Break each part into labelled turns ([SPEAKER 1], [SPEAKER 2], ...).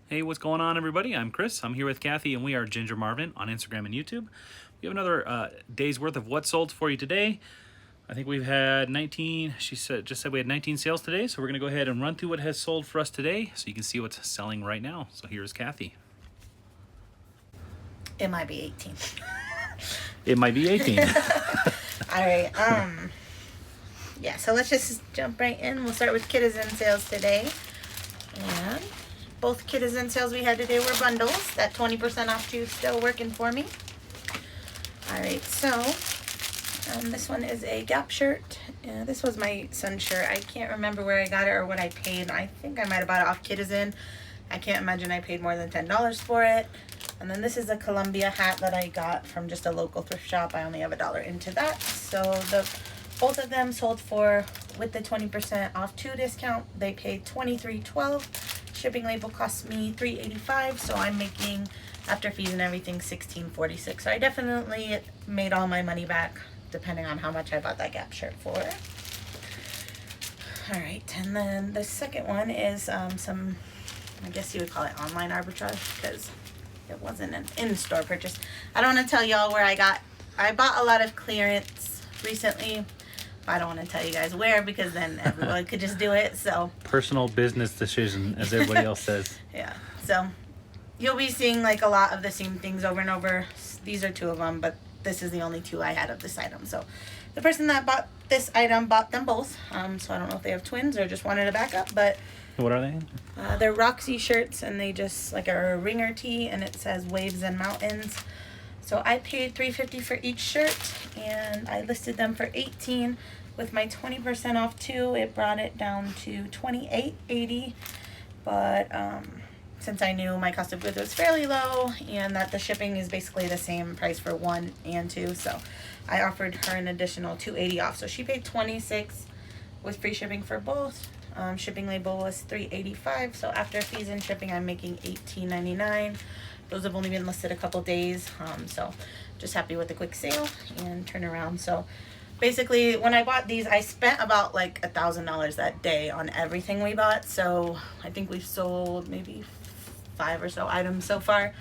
[SPEAKER 1] Hey, what's going on, everybody? I'm Chris. I'm here with Kathy, and we are Ginger Marvin on Instagram and YouTube. We have another day's worth of what sold for you today. I think we've had 19. She just said we had 19 sales today, so we're going to go ahead and run through what has sold for us today, so you can see what's selling right now. So here's Kathy.
[SPEAKER 2] It might be 18.
[SPEAKER 1] It might be 18.
[SPEAKER 2] All right. Yeah. So let's just jump right in. We'll start with Kitizen sales today, and both Kitizen sales we had today were bundles. That 20% off too still working for me. All right. So this one is a Gap shirt. This was my son's shirt. I can't remember where I got it or what I paid. I think I might have bought it off Kitizen. I can't imagine I paid more than $10 for it. And then this is a Columbia hat that I got from just a local thrift shop. I only have $1 into that. So both of them sold for, with the 20% off 2 discount, they paid $23.12. Shipping label cost me $3.85. So I'm making, after fees and everything, $16.46. So I definitely made all my money back, depending on how much I bought that Gap shirt for. All right, and then the second one is some, I guess you would call it online arbitrage, because it wasn't an in-store purchase. I don't want to tell y'all where I bought a lot of clearance recently. I don't want to tell you guys where, because then everyone could just do it. So
[SPEAKER 1] Personal business decision, as everybody else says.
[SPEAKER 2] yeah, so you'll be seeing like a lot of the same things over and over. These are 2 of them, but this is the only 2 I had of this item. So the person that bought this item bought them both. So I don't know if they have twins or just wanted a backup, but
[SPEAKER 1] What are they?
[SPEAKER 2] they're Roxy shirts, and they just like a ringer tee, and it says Waves and Mountains. So I paid $3.50 for each shirt, and I listed them for $18. With my 20% off too, it brought it down to $28.80. But since I knew my cost of goods was fairly low and that the shipping is basically the same price for 1 and 2, so I offered her an additional $2.80 off. So she paid $26 with free shipping for both. Shipping label was $3.85. So after fees and shipping, I'm making $18.99. Those have only been listed a couple days. So just happy with the quick sale and turnaround. So basically, when I bought these, I spent about like $1,000 that day on everything we bought. So I think we've sold maybe 5 or so items so far.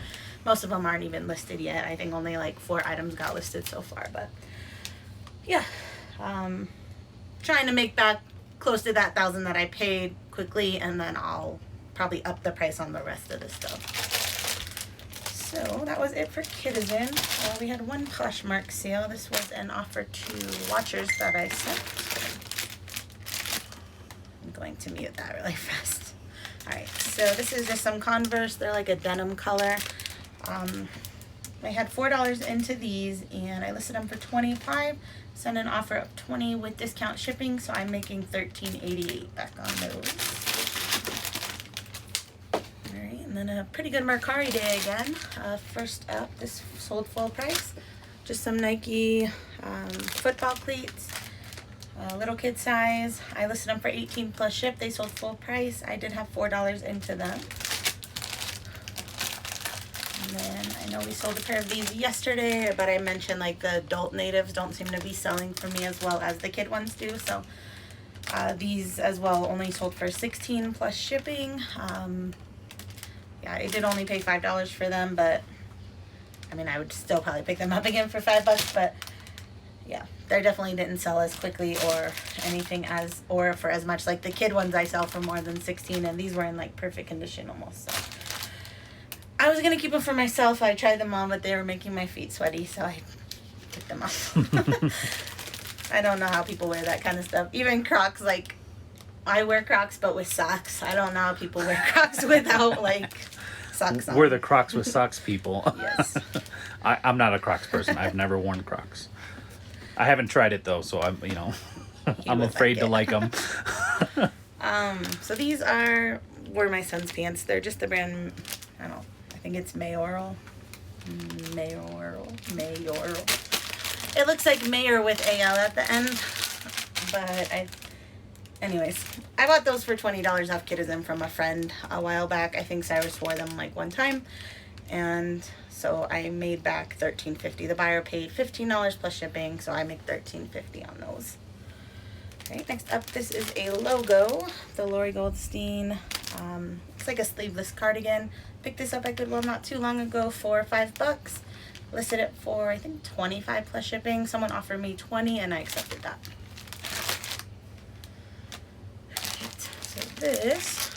[SPEAKER 2] Most of them aren't even listed yet. I think only like 4 items got listed so far. But yeah, trying to make back close to that $1,000 that I paid quickly, and then I'll probably up the price on the rest of the stuff. So that was it for Kitizen. We had one Poshmark sale. This was an offer to watchers that I sent. I'm going to mute that really fast. Alright, so this is just some Converse. They're like a denim color. I had $4 into these, and I listed them for $25. Sent an offer of $20 with discount shipping, so I'm making $13.88 back on those. Alright, and then a pretty good Mercari day again. First up, this sold full price. Just some Nike football cleats, little kid size. I listed them for $18 plus ship. They sold full price. I did have $4 into them. And then I know we sold a pair of these yesterday, but I mentioned like the adult natives don't seem to be selling for me as well as the kid ones do. So these as well only sold for $16 plus shipping. Yeah, I did only pay $5 for them, but I mean, I would still probably pick them up again for $5, but yeah, they definitely didn't sell as quickly or anything or for as much. Like the kid ones I sell for more than $16, and these were in like perfect condition almost. So I was gonna keep them for myself. I tried them on, but they were making my feet sweaty, so I took them off. I don't know how people wear that kind of stuff. Even Crocs, like I wear Crocs, but with socks. I don't know how people wear Crocs without like socks on.
[SPEAKER 1] We're the Crocs with socks people.
[SPEAKER 2] Yes.
[SPEAKER 1] I'm not a Crocs person. I've never worn Crocs. I haven't tried it though, so I'm afraid to like them.
[SPEAKER 2] So these were my son's pants. They're just the brand, I don't know, I think it's Mayoral. It looks like Mayor with AL at the end, but anyways, I bought those for $20 off Kitizen from a friend a while back. I think Cyrus wore them like one time, and so I made back $13.50. The buyer paid $15 plus shipping, so I make $13.50 on those. Alright, next up, this is a logo, the Lori Goldstein. It's like a sleeveless cardigan. Picked this up at Goodwill not too long ago for $5. Listed it for, I think, 25 plus shipping. Someone offered me 20 and I accepted that. Alright, so this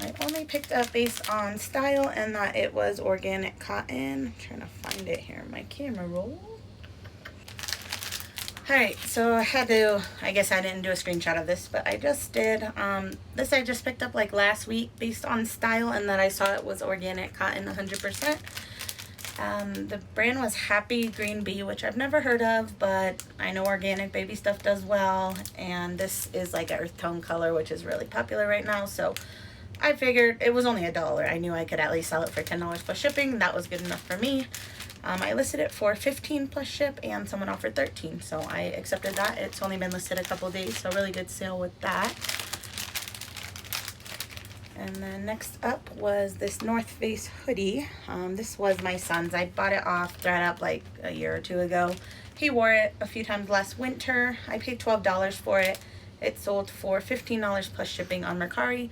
[SPEAKER 2] I only picked up based on style and that it was organic cotton. I'm trying to find it here in my camera roll. Alright, so I guess I didn't do a screenshot of this, but I just did. This I just picked up like last week based on style and that I saw it was organic cotton 100%. The brand was Happy Green Bee, which I've never heard of, but I know organic baby stuff does well. And this is like an earth tone color, which is really popular right now. So I figured it was only $1. I knew I could at least sell it for $10 plus shipping. That was good enough for me. I listed it for 15 plus ship and someone offered 13, so I accepted that. It's only been listed a couple days, so really good sale with that. And then next up was this North Face hoodie. This was my son's. I bought it off ThredUp like a year or two ago. He wore it a few times last winter. I paid $12 for it. It sold for $15 plus shipping on Mercari.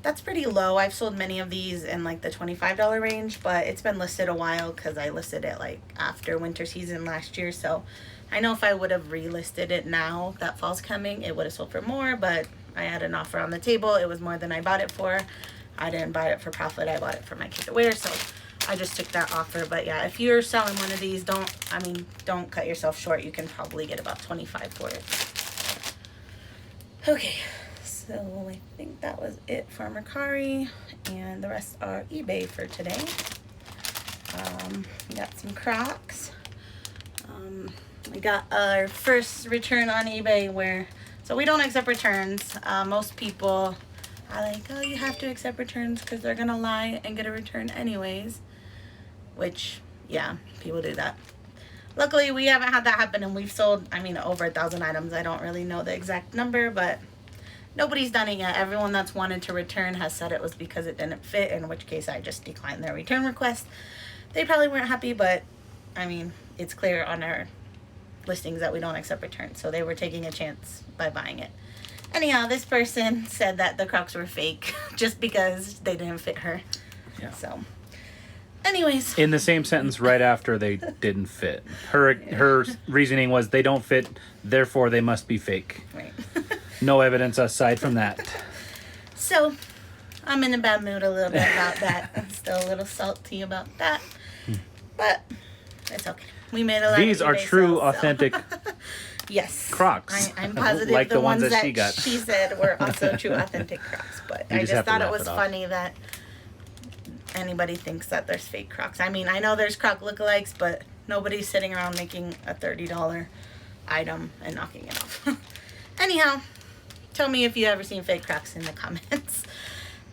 [SPEAKER 2] That's pretty low. I've sold many of these in like the $25 range, but it's been listed a while because I listed it like after winter season last year. So I know if I would have relisted it now that fall's coming, it would have sold for more, but I had an offer on the table. It was more than I bought it for. I didn't buy it for profit. I bought it for my kid to wear, so I just took that offer. But yeah, if you're selling one of these, don't cut yourself short. You can probably get about 25 for it. Okay. So I think that was it for Mercari, and the rest are eBay for today. We got some Crocs. We got our first return on eBay so we don't accept returns. Most people are like, oh, you have to accept returns because they're gonna lie and get a return anyways, which, yeah, people do that. Luckily, we haven't had that happen, and we've sold, over 1,000 items. I don't really know the exact number, but nobody's done it yet. Everyone that's wanted to return has said it was because it didn't fit, in which case I just declined their return request. They probably weren't happy, but it's clear on our listings that we don't accept returns, so they were taking a chance by buying it. Anyhow, this person said that the Crocs were fake just because they didn't fit her.
[SPEAKER 1] Yeah.
[SPEAKER 2] So, anyways.
[SPEAKER 1] In the same sentence right after they didn't fit. Her reasoning was they don't fit, therefore they must be fake.
[SPEAKER 2] Right.
[SPEAKER 1] No evidence aside from that.
[SPEAKER 2] So, I'm in a bad mood a little bit about that. I'm still a little salty about that. But it's okay. We made a lot
[SPEAKER 1] These
[SPEAKER 2] of
[SPEAKER 1] are
[SPEAKER 2] eBay
[SPEAKER 1] true,
[SPEAKER 2] sales,
[SPEAKER 1] authentic
[SPEAKER 2] yes.
[SPEAKER 1] Crocs.
[SPEAKER 2] I'm positive
[SPEAKER 1] like
[SPEAKER 2] the ones that
[SPEAKER 1] she got.
[SPEAKER 2] she said were also true, authentic Crocs. But
[SPEAKER 1] You
[SPEAKER 2] I
[SPEAKER 1] just
[SPEAKER 2] just
[SPEAKER 1] have to
[SPEAKER 2] thought it
[SPEAKER 1] laugh
[SPEAKER 2] was
[SPEAKER 1] it off.
[SPEAKER 2] funny that anybody thinks that there's fake Crocs. I know there's Croc lookalikes, but nobody's sitting around making a $30 item and knocking it off. Anyhow, tell me if you ever seen fake Crocs in the comments.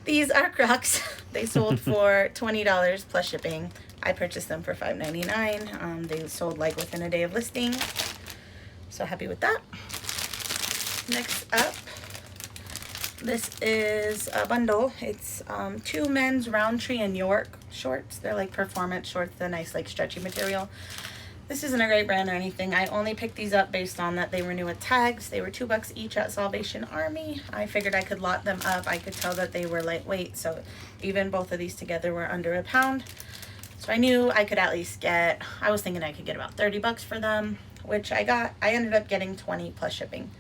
[SPEAKER 2] These are Crocs. They sold for $20 plus shipping. I purchased them for $5.99. They sold like within a day of listing. So happy with that. Next up, this is a bundle. It's 2 men's Roundtree and York shorts. They're like performance shorts. They're nice, like stretchy material. This isn't a great brand or anything. I only picked these up based on that they were new with tags. They were $2 each at Salvation Army. I figured I could lot them up. I could tell that they were lightweight, so even both of these together were under a pound. So I knew I could at least I was thinking I could get about $30 for them, which I got. I ended up getting 20 plus shipping.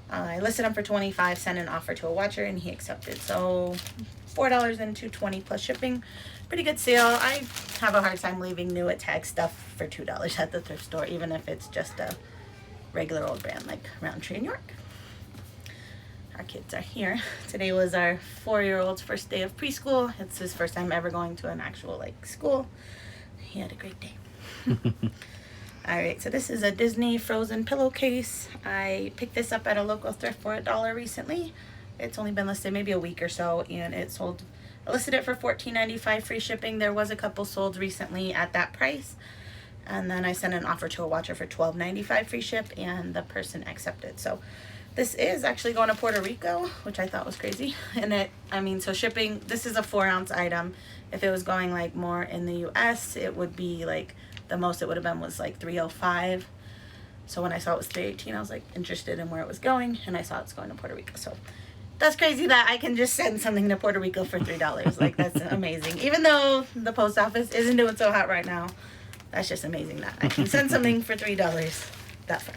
[SPEAKER 2] I listed them for 25, sent an offer to a watcher, and he accepted. So $4 into 20 plus shipping. Pretty good sale. I have a hard time leaving new at tag stuff for $2 at the thrift store, even if it's just a regular old brand like Roundtree and York. Our kids are here. Today was our 4-year-old's first day of preschool. It's his first time ever going to an actual school. He had a great day. Alright, so this is a Disney Frozen pillowcase. I picked this up at a local thrift for $1 recently. It's only been listed maybe a week or so, and I listed it for $14.95 free shipping. There was a couple sold recently at that price. And then I sent an offer to a watcher for $12.95 free ship, and the person accepted. So this is actually going to Puerto Rico, which I thought was crazy. And so shipping, this is a 4-ounce item. If it was going more in the US, it would be the most it would have been was $3.05. So when I saw it was $3.18, I was like interested in where it was going, and I saw it's going to Puerto Rico. So that's crazy that I can just send something to Puerto Rico for $3. Like, that's amazing. Even though the post office isn't doing so hot right now, that's just amazing that I can send something for $3 that far.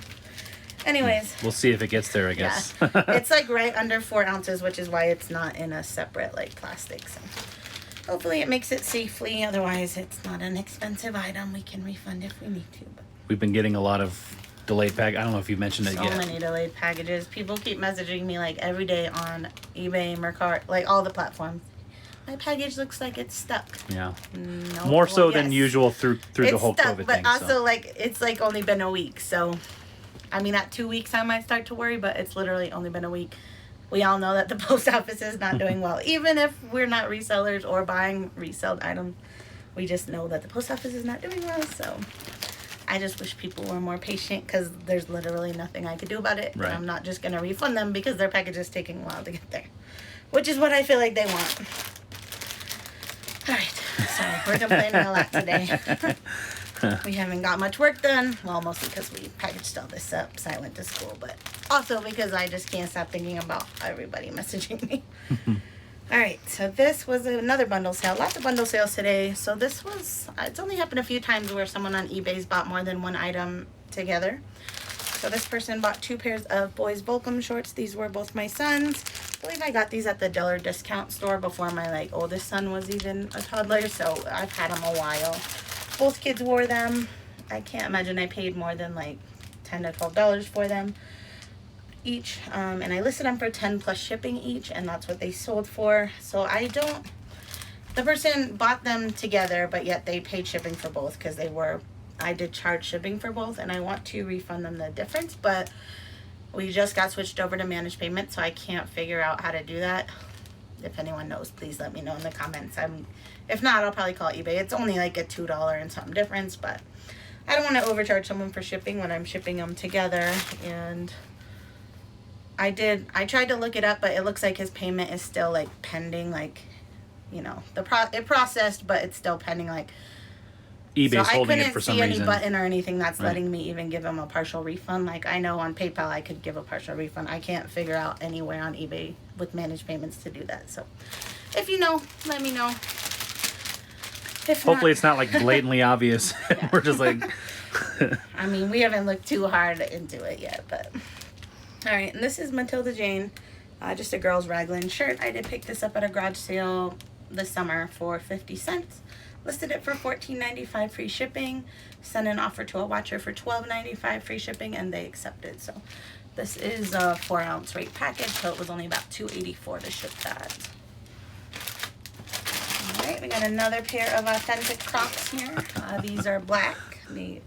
[SPEAKER 2] Anyways.
[SPEAKER 1] We'll see if it gets there, I guess.
[SPEAKER 2] Yeah. It's like right under 4 ounces, which is why it's not in a separate like plastic. So hopefully it makes it safely. Otherwise, it's not an expensive item. We can refund if we need to. But
[SPEAKER 1] We've been getting a lot of delayed I don't know if you mentioned it
[SPEAKER 2] so
[SPEAKER 1] yet.
[SPEAKER 2] many delayed packages. People keep messaging me like every day on eBay, Mercari, like all the platforms. My package looks like it's stuck.
[SPEAKER 1] Yeah.
[SPEAKER 2] No,
[SPEAKER 1] More so
[SPEAKER 2] well,
[SPEAKER 1] than
[SPEAKER 2] yes.
[SPEAKER 1] usual through the whole
[SPEAKER 2] stuck,
[SPEAKER 1] COVID
[SPEAKER 2] but
[SPEAKER 1] thing.
[SPEAKER 2] also
[SPEAKER 1] So.
[SPEAKER 2] like it's like only been a week. So, I mean, at 2 weeks I might start to worry, but it's literally only been a week. We all know that the post office is not doing well, even if we're not resellers or buying reselled items. We just know that the post office is not doing well. So, I just wish people were more patient because there's literally nothing I could do about it.
[SPEAKER 1] Right.
[SPEAKER 2] And I'm not just gonna refund them because their package is taking a while to get there, which is what I feel like they want. All right, sorry, we're complaining a lot today. We haven't got much work done. Well, mostly because we packaged all this up, so I went to school, but also because I just can't stop thinking about everybody messaging me. All right, so this was another bundle sale. Lots of bundle sales today. So this was, it's only happened a few times where someone on eBay's bought more than one item together. So this person bought 2 pairs of boys Volcom shorts. These were both my sons. I believe I got these at the Diller discount store before my like oldest son was even a toddler, so I've had them a while. Both kids wore them. I can't imagine I paid more than like $10 to $12 for them each, and I listed them for 10 plus shipping each, and that's what they sold for. So the person bought them together, but yet they paid shipping for both because I did charge shipping for both, and I want to refund them the difference, but we just got switched over to managed payment, so I can't figure out how to do that. If anyone knows, please let me know in the comments. If not, I'll probably call eBay. It's only like a $2 and something difference, but I don't want to overcharge someone for shipping when I'm shipping them together. And I tried to look it up, but it looks like his payment is still like pending, like, you know, it processed, but it's still pending, like.
[SPEAKER 1] eBay's
[SPEAKER 2] so
[SPEAKER 1] holding it for some
[SPEAKER 2] I couldn't see
[SPEAKER 1] reason.
[SPEAKER 2] any button or anything that's
[SPEAKER 1] Right.
[SPEAKER 2] letting me even give him a partial refund. Like, I know on PayPal I could give a partial refund. I can't figure out anywhere on eBay with managed payments to do that. So, if you know, let me know. If
[SPEAKER 1] Hopefully
[SPEAKER 2] not,
[SPEAKER 1] it's not like blatantly obvious.
[SPEAKER 2] Yeah.
[SPEAKER 1] We're just like...
[SPEAKER 2] I mean, we haven't looked too hard into it yet, but. All right, and this is Matilda Jane, just a girl's raglan shirt. I did pick this up at a garage sale this summer for 50 cents. Listed it for $14.95 free shipping. Sent an offer to a watcher for $12.95 free shipping, and they accepted. So this is a 4-ounce rate package, so it was only about $2.84 to ship that. All right, we got another pair of authentic Crocs here. These are black. They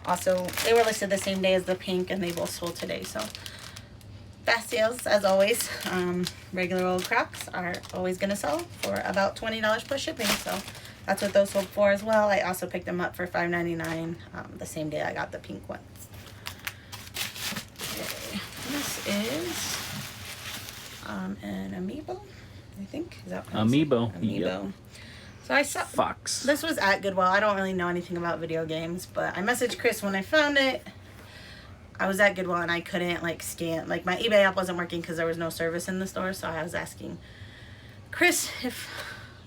[SPEAKER 2] were listed the same day as the pink, and they both sold today. So fast sales as always. Regular old Crocs are always gonna sell for about $20 plus shipping. So. That's what those sold for as well. I also picked them up for $5.99 the same day I got the pink ones. Okay. This is an Amiibo, I think. Is that what
[SPEAKER 1] Amiibo.
[SPEAKER 2] Amiibo.
[SPEAKER 1] Yep.
[SPEAKER 2] So I saw
[SPEAKER 1] Fox.
[SPEAKER 2] this was at Goodwill. I don't really know anything about video games, but I messaged Chris when I found it. I was at Goodwill and I couldn't like scan, like my eBay app wasn't working because there was no service in the store. So I was asking Chris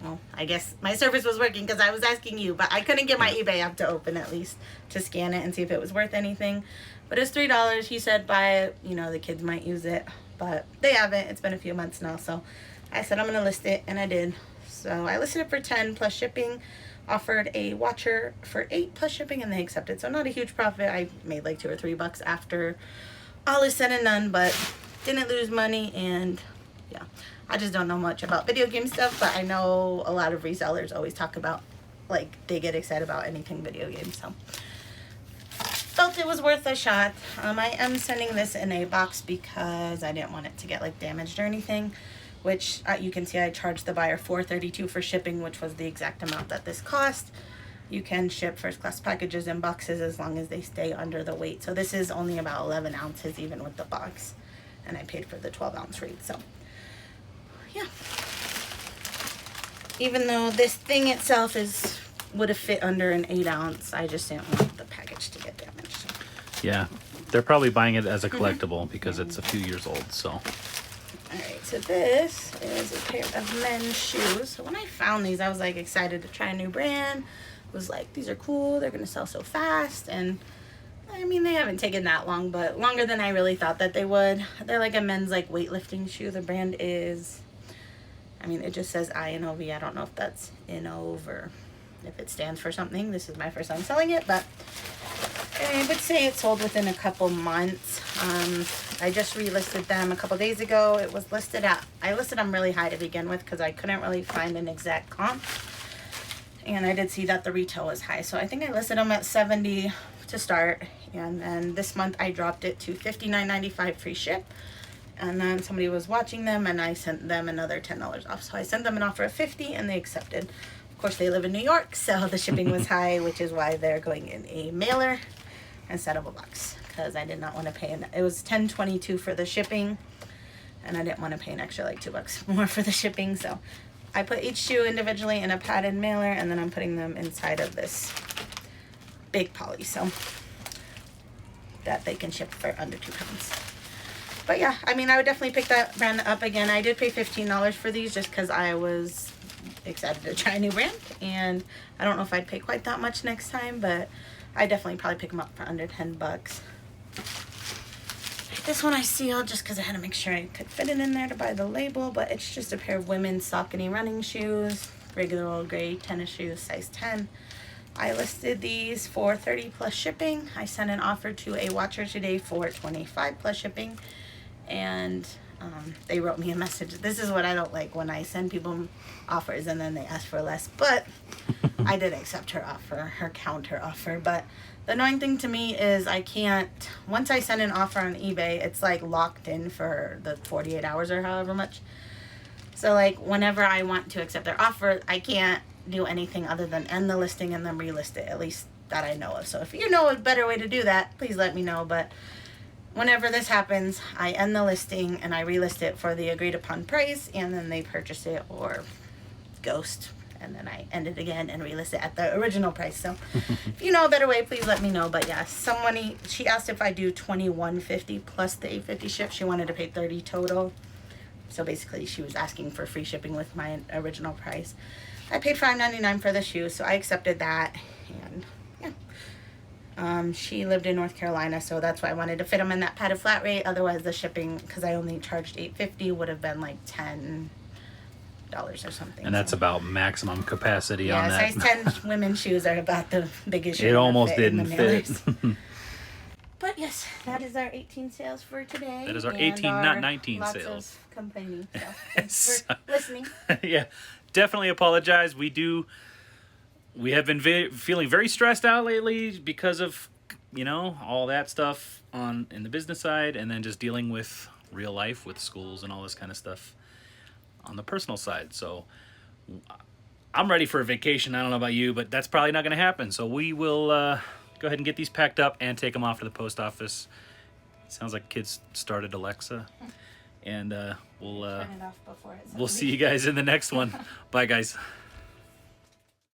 [SPEAKER 2] well, I guess my service was working because I was asking you, but I couldn't get my eBay app to open at least to scan it and see if it was worth anything. But it's $3. He said buy it. You know, the kids might use it, but they haven't. It's been a few months now. So I said I'm going to list it, and I did. So I listed it for 10 plus shipping, offered a watcher for 8 plus shipping, and they accepted. So not a huge profit. I made like $2 or $3 after all is said and done, but didn't lose money, and yeah. I just don't know much about video game stuff, but I know a lot of resellers always talk about, like, they get excited about anything video games, so. Felt it was worth a shot. I am sending this in a box because I didn't want it to get, like, damaged or anything, which you can see I charged the buyer $4.32 for shipping, which was the exact amount that this cost. You can ship first class packages in boxes as long as they stay under the weight. So this is only about 11 ounces even with the box, and I paid for the 12-ounce rate, so. Yeah. Even though this thing itself would have fit under an 8-ounce, I just didn't want the package to get damaged.
[SPEAKER 1] Yeah. They're probably buying it as a collectible because it's a few years old. So.
[SPEAKER 2] All right, so this is a pair of men's shoes. So when I found these, I was like excited to try a new brand. Was like, these are cool. They're gonna sell so fast, and I mean, they haven't taken that long, but longer than I really thought that they would. They're like a men's like weightlifting shoe. The brand is, I mean, it just says INOV. I don't know if that's INOV or if it stands for something. This is my first time selling it, but I would say it sold within a couple months. I just relisted them a couple days ago. It was listed at, I listed them really high to begin with because I couldn't really find an exact comp. And I did see that the retail was high. So I think I listed them at $70 to start. And then this month I dropped it to $59.95 free ship. And then somebody was watching them and I sent them another $10 off. So I sent them an offer of $50 and they accepted. Of course, they live in New York, so the shipping was high, which is why they're going in a mailer instead of a box. Because I did not want to pay, it was $10.22 for the shipping. And I didn't want to pay an extra like $2 more for the shipping. So I put each shoe individually in a padded mailer, and then I'm putting them inside of this big poly so that they can ship for under 2 pounds. But yeah, I mean, I would definitely pick that brand up again. I did pay $15 for these just because I was excited to try a new brand, and I don't know if I'd pay quite that much next time, but I definitely probably pick them up for under $10. This one I sealed just because I had to make sure I could fit it in there to buy the label, but it's just a pair of women's Saucony running shoes, regular old gray tennis shoes, size 10. I listed these for $30 plus shipping. I sent an offer to a watcher today for $25 plus shipping, and they wrote me a message. This is what I don't like, when I send people offers and then they ask for less, but I did accept her offer, her counter offer. But the annoying thing to me is I can't, once I send an offer on eBay, it's like locked in for the 48 hours or however much. So like whenever I want to accept their offer, I can't do anything other than end the listing and then relist it, at least that I know of. So if you know a better way to do that, please let me know. But whenever this happens, I end the listing and I relist it for the agreed upon price, and then they purchase it or ghost, and then I end it again and relist it at the original price. So if you know a better way, please let me know. But yeah, she asked if I do $21.50 plus the $8.50 ship. She wanted to pay $30 total. So basically she was asking for free shipping with my original price. I paid $5.99 for the shoe, so I accepted that. And yeah, she lived in North Carolina, so that's why I wanted to fit them in that padded flat rate. Otherwise the shipping, because I only charged $8.50, would have been like $10 or something.
[SPEAKER 1] And that's about maximum capacity on that.
[SPEAKER 2] Size 10 women's shoes are about the biggest shoe.
[SPEAKER 1] It almost didn't fit.
[SPEAKER 2] But yes, that is our 18 sales for today.
[SPEAKER 1] That is our 18, not 19
[SPEAKER 2] lots
[SPEAKER 1] sales.
[SPEAKER 2] Of complaining. So thanks for listening.
[SPEAKER 1] Yeah, definitely apologize. We have been feeling very stressed out lately because of, all that stuff in the business side, and then just dealing with real life with schools and all this kind of stuff on the personal side. So I'm ready for a vacation. I don't know about you, but that's probably not going to happen. So we will go ahead and get these packed up and take them off to the post office. Sounds like kids started Alexa. And we'll
[SPEAKER 2] Turn it off before
[SPEAKER 1] we'll see you guys in the next one. Bye, guys.